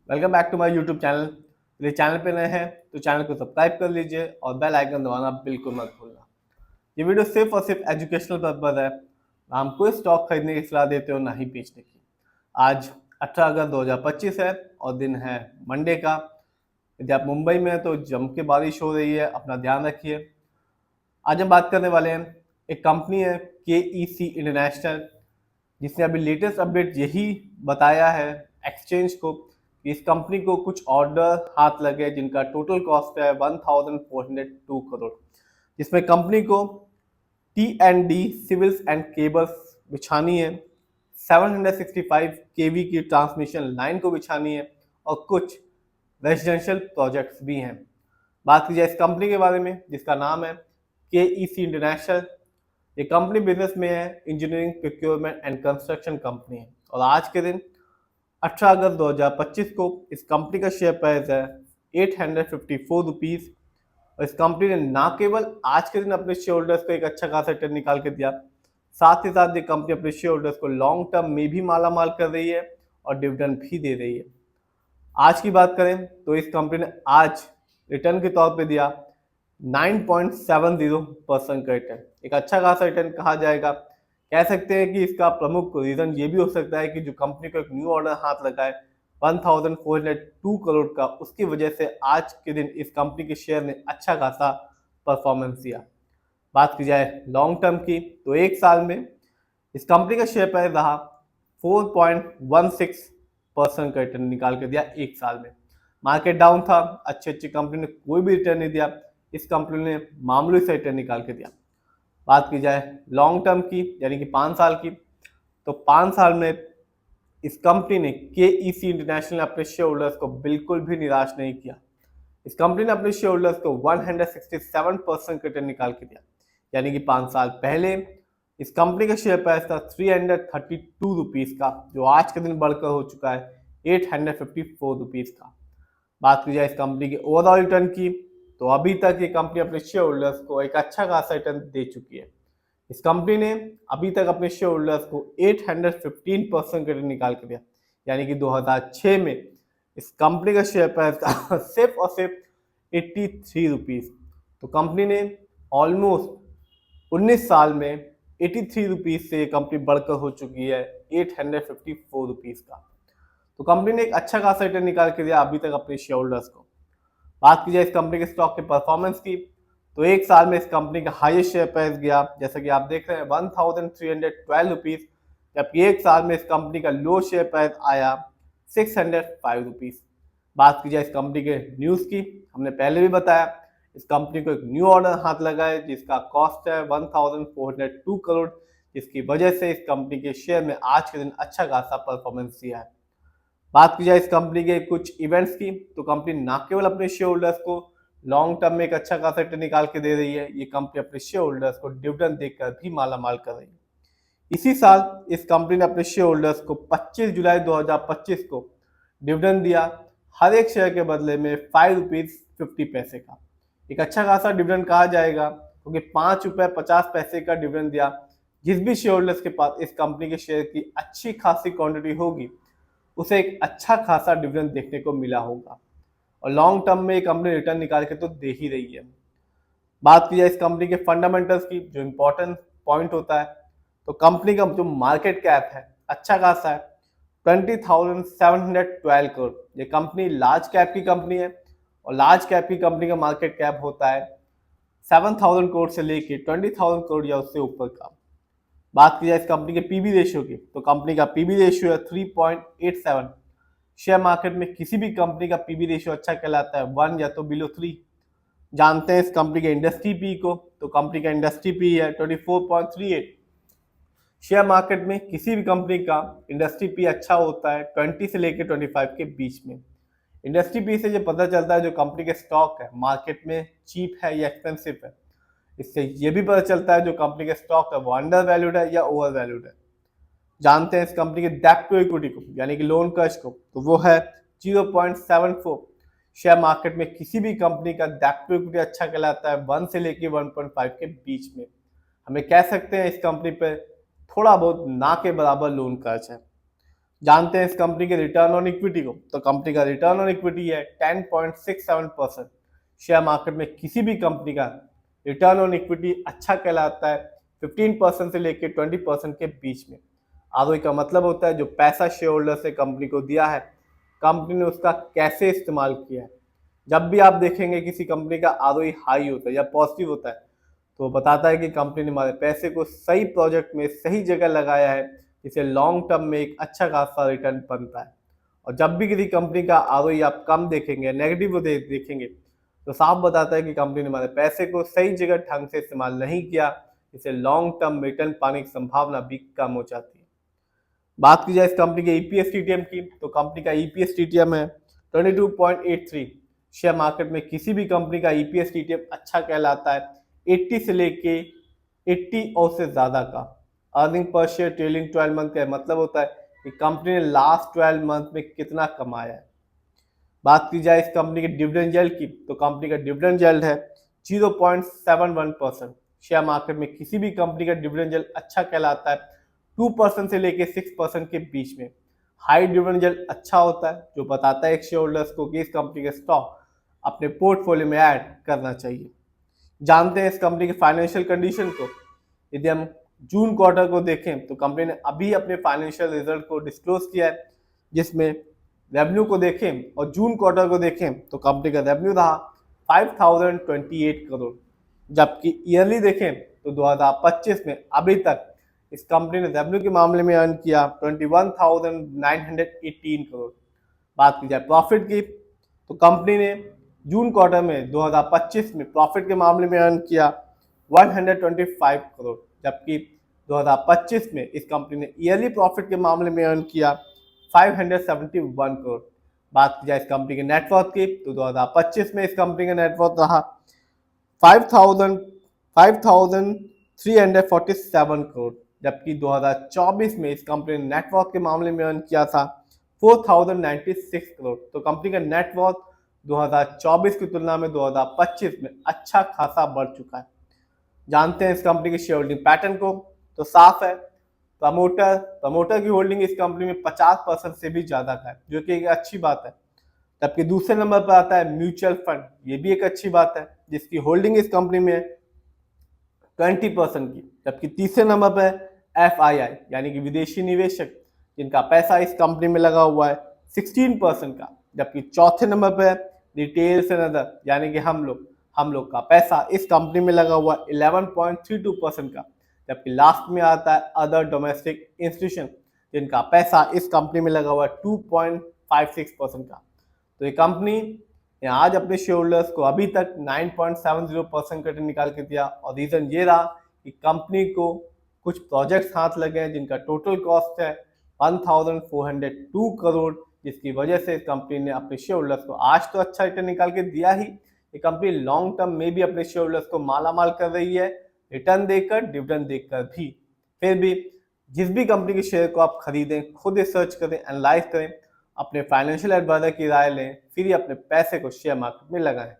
Welcome back to my YouTube channel. यदि channel पे नए हैं तो चैनल को सब्सक्राइब कर लीजिए और बेल आइकन दबाना बिल्कुल मत भूलना। ये वीडियो सिर्फ और सिर्फ एजुकेशनल पर्पज है। ना हम कोई स्टॉक खरीदने की सलाह देते हो ना ही बेचने की। आज 18 अगस्त 2025 है और दिन है मंडे का। यदि आप मुंबई में हैं तो जम के बारिश हो रही है, अपना ध्यान रखिए। आज हम बात करने वाले हैं, एक कंपनी है KEC इंटरनेशनल, जिसने अभी लेटेस्ट अपडेट यही बताया है एक्सचेंज को कि इस कंपनी को कुछ ऑर्डर हाथ लगे जिनका टोटल कॉस्ट है 1402 करोड़, जिसमें कंपनी को T&D सिविल्स एंड केबल्स बिछानी है, 765 केवी की ट्रांसमिशन लाइन को बिछानी है और कुछ रेजिडेंशियल प्रोजेक्ट्स भी हैं। बात की जाए इस कंपनी के बारे में, जिसका नाम है KEC इंटरनेशनल। ये कंपनी बिजनेस में है, engineering, procurement and construction company है और आज के दिन 18 अगस्त 2025 को इस कंपनी का शेयर प्राइस है 854 रुपीज़। और इस कंपनी ने ना केवल आज के दिन अपने शेयर होल्डर्स को एक अच्छा खासा रिटर्न निकाल के दिया, साथ ही साथ ये कंपनी अपने शेयर होल्डर्स को लॉन्ग टर्म में भी माला माल कर रही है और डिविडेंड भी दे रही है। आज की बात करें तो इस कंपनी ने आज रिटर्न के तौर पे दिया 9.70% का रिटर्न। एक अच्छा खासा रिटर्न कहा जाएगा। कह सकते हैं कि इसका प्रमुख रीजन ये भी हो सकता है कि जो कंपनी को एक न्यू ऑर्डर हाथ लगा है 1402 करोड़ का, उसकी वजह से आज के दिन इस कंपनी के शेयर ने अच्छा खासा परफॉर्मेंस दिया। बात की जाए लॉन्ग टर्म की तो एक साल में इस कंपनी का शेयर प्राइस रहा 4.16% का रिटर्न निकाल के दिया एक साल में। मार्केट डाउन था, अच्छी अच्छी कंपनी ने कोई भी रिटर्न नहीं दिया, इस कंपनी ने मामूली से रिटर्न निकाल के दिया। बात की जाए लॉन्ग टर्म की यानी कि 5 साल की, तो 5 साल में इस कंपनी ने KEC इंटरनेशनल अपने शेयर होल्डर्स को बिल्कुल भी निराश नहीं किया। इस कंपनी ने अपने शेयर होल्डर्स को 167% रिटर्न निकाल के दिया, यानी कि 5 साल पहले इस कंपनी का शेयर प्राइस था 332 रुपीज़ का, जो आज के दिन बढ़कर हो चुका है 854 रुपीज़ का। बात की जाए इस कंपनी के ओवरऑल रिटर्न की तो अभी तक ये कंपनी अपने शेयर होल्डर्स को एक अच्छा खासा रिटर्न दे चुकी है। इस कंपनी ने अभी तक अपने शेयर होल्डर्स को 815% रिटर्न निकाल के दिया, यानी कि 2006 में इस कंपनी का शेयर प्राइस था सिर्फ और सिर्फ 83 रुपीज़। तो कंपनी ने ऑलमोस्ट 19 साल में 83 रुपीज़ से कंपनी बढ़कर हो चुकी है 854 रुपीज़ का। तो कंपनी ने एक अच्छा खासा रिटर्न निकाल के दिया अभी तक अपने शेयर होल्डर्स को। बात की जाए इस कंपनी के स्टॉक के परफॉर्मेंस की तो एक साल में इस कंपनी का हाईएस्ट शेयर प्राइस गया, जैसा कि आप देख रहे हैं, 1312 रुपीज़, जबकि एक साल में इस कंपनी का लो शेयर प्राइस आया 605 रुपीज़। बात की जाए इस कंपनी के न्यूज़ की, हमने पहले भी बताया इस कंपनी को एक न्यू ऑर्डर हाथ लगा है जिसका कॉस्ट है 1402 करोड़, जिसकी वजह से इस कंपनी के शेयर में आज के दिन अच्छा खासा परफॉर्मेंस दिया है। बात की जाए इस कंपनी के कुछ इवेंट्स की तो कंपनी ना केवल अपने शेयर होल्डर्स को लॉन्ग टर्म में एक अच्छा खासा रिटर्न निकाल के दे रही है, ये कंपनी अपने शेयर होल्डर्स को डिविडेंड देकर भी माला माल कर रही है। इसी साल इस कंपनी ने अपने शेयर होल्डर्स को 25 जुलाई 2025 को डिविडेंड दिया, हर एक शेयर के बदले में 5 रुपीज 50 पैसे का। एक अच्छा खासा डिविडेंड कहा जाएगा क्योंकि 5 रुपये 50 पैसे का डिविडेंड दिया। जिस भी शेयर होल्डर्स के पास इस कंपनी के शेयर की अच्छी खासी क्वांटिटी होगी उसे एक अच्छा खासा डिविडेंड देखने को मिला होगा और लॉन्ग टर्म में कंपनी रिटर्न निकाल के तो दे ही रही है। बात की जाए इस कंपनी के फंडामेंटल्स की, जो इंपॉर्टेंट पॉइंट होता है, तो कंपनी का जो मार्केट कैप है अच्छा खासा है 20,712 करोड़। ये कंपनी लार्ज कैप की कंपनी है और लार्ज कैप की कंपनी का मार्केट कैप होता है 7,000 करोड़ से लेके 20,000 करोड़ या उससे ऊपर का। बात की जाए इस कंपनी के पीबी रेशियो की तो कंपनी का पीबी रेशियो है 3.87। शेयर मार्केट में किसी भी कंपनी का पीबी रेशियो अच्छा कहलाता है 1 या तो बिलो 3। जानते हैं इस कंपनी के इंडस्ट्री पी को, तो कंपनी का इंडस्ट्री पी है 24.38। शेयर मार्केट में किसी भी कंपनी का इंडस्ट्री पी अच्छा होता है 20 से लेकर 25 के बीच में। इंडस्ट्री पी से ये पता चलता है जो कंपनी के स्टॉक है मार्केट में चीप है या एक्सपेंसिव है। इससे ये भी पता चलता है जो कंपनी के स्टॉक है वो अंडर वैल्यूड है या ओवर वैल्यूड है। जानते हैं इस कंपनी के डेब्ट टू इक्विटी को यानी कि लोन कस्ट को, तो वो है 0.74। शेयर मार्केट में किसी भी कंपनी का डेब्ट टू इक्विटी अच्छा कहलाता है 1 से लेकर 1.5 के बीच में। हमें कह सकते हैं इस कंपनी पे थोड़ा बहुत ना के बराबर लोन कर्ज है। जानते हैं इस कंपनी के रिटर्न ऑन इक्विटी को, तो कंपनी का रिटर्न ऑन इक्विटी है 10.67%। शेयर मार्केट में किसी भी कंपनी का रिटर्न ऑन इक्विटी अच्छा कहलाता है 15% से लेकर 20% के बीच में। आरओई का मतलब होता है जो पैसा शेयर होल्डर ने कंपनी को दिया है, कंपनी ने उसका कैसे इस्तेमाल किया है। जब भी आप देखेंगे किसी कंपनी का आरओई हाई होता है या पॉजिटिव होता है, तो बताता है कि कंपनी ने हमारे पैसे को सही प्रोजेक्ट में सही जगह लगाया है, जिससे लॉन्ग टर्म में एक अच्छा खासा रिटर्न बनता है। और जब भी किसी कंपनी का आरओई आप कम देखेंगे, नेगेटिव देखेंगे, तो साफ बताता है कि कंपनी ने हमारे पैसे को सही जगह ढंग से इस्तेमाल नहीं किया, जिससे लॉन्ग टर्म रिटर्न पाने की संभावना भी कम हो जाती है। बात की जाए इस कंपनी के ईपीएस टीटीएम की, तो कंपनी का ईपीएस टीटीएम है 22.83। शेयर मार्केट में किसी भी कंपनी का ईपीएस टीटीएम अच्छा कहलाता है 80 से लेके 80 और से ज्यादा का। Earning per share trailing 12 month का मतलब होता है कि कंपनी ने लास्ट 12 मंथ में कितना कमाया है। बात की जाए इस कंपनी के डिविडेंड यील्ड की, तो कंपनी का डिविडेंड यील्ड है 0.71%। शेयर मार्केट में किसी भी कंपनी का डिविडेंड यील्ड अच्छा कहलाता है 2% से लेके 6% के बीच में। हाई डिविडेंड यील्ड अच्छा होता है जो बताता है एक शेयर होल्डर्स को कि इस कंपनी के स्टॉक अपने पोर्टफोलियो में ऐड करना चाहिए। जानते हैं इस कंपनी के फाइनेंशियल कंडीशन को। यदि हम जून क्वार्टर को देखें तो कंपनी ने अभी अपने फाइनेंशियल रिजल्ट को डिस्क्लोज किया है, जिसमें रेवेन्यू को देखें और जून क्वार्टर को देखें तो कंपनी का रेवेन्यू रहा 5028 करोड़, जबकि ईयरली देखें तो 2025 में अभी तक इस कंपनी ने रेवेन्यू के मामले में अर्न किया 21,918 करोड़। बात की जाए प्रॉफिट की, तो कंपनी ने जून क्वार्टर में 2025 में प्रॉफिट के मामले में अर्न किया 125 करोड़, जबकि 2025 में इस कंपनी ने ईयरली प्रॉफिट के मामले में अर्न किया 571 करोड़। बात की जाए इस कंपनी के नेटवर्थ की, तो 2025 में इस कंपनी का नेटवर्थ रहा 5,347 करोड़, जबकि 2024 में इस कंपनी ने नेटवर्थ के मामले में अर्न किया था 4,096 करोड़। तो कंपनी का नेटवर्थ 2024 की तुलना में 2025 में अच्छा खासा बढ़ चुका है। जानते हैं इस कंपनी की शेयर होल्डिंग पैटर्न को, तो साफ है प्रमोटर की होल्डिंग इस कंपनी में 50% से भी ज्यादा का है, जो कि एक अच्छी बात है। जबकि दूसरे नंबर पर आता है म्यूचुअल फंड, ये भी एक अच्छी बात है जिसकी होल्डिंग इस कंपनी में 20% की। जबकि तीसरे नंबर पर FII यानी कि विदेशी निवेशक, जिनका पैसा इस कंपनी में लगा हुआ है 16% का। जबकि चौथे नंबर पर रिटेल्स एंड अदर यानी कि हम लोग का पैसा इस कंपनी में लगा हुआ है 11.32% का। जबकि लास्ट में आता है अदर डोमेस्टिक इंस्टीट्यूशन, जिनका पैसा इस कंपनी में लगा हुआ है 2.56% का। तो ये कंपनी ने आज अपने शेयर होल्डर्स को अभी तक 9.70% का रिटर्न निकाल के दिया, और रीजन ये रहा कि कंपनी को कुछ प्रोजेक्ट्स हाथ लगे हैं जिनका टोटल कॉस्ट है 1402 करोड़, जिसकी वजह से कंपनी ने अपने शेयर होल्डर्स को आज तो अच्छा रिटर्न निकाल के दिया ही, ये कंपनी लॉन्ग टर्म में भी अपने शेयर होल्डर्स को मालामाल कर रही है, रिटर्न देकर डिविडेंड देकर भी। फिर भी जिस भी कंपनी के शेयर को आप खरीदें, खुद रिसर्च करें, एनालाइज करें, अपने फाइनेंशियल एडवाइजर की राय लें, फिर ही अपने पैसे को शेयर मार्केट में लगाएं।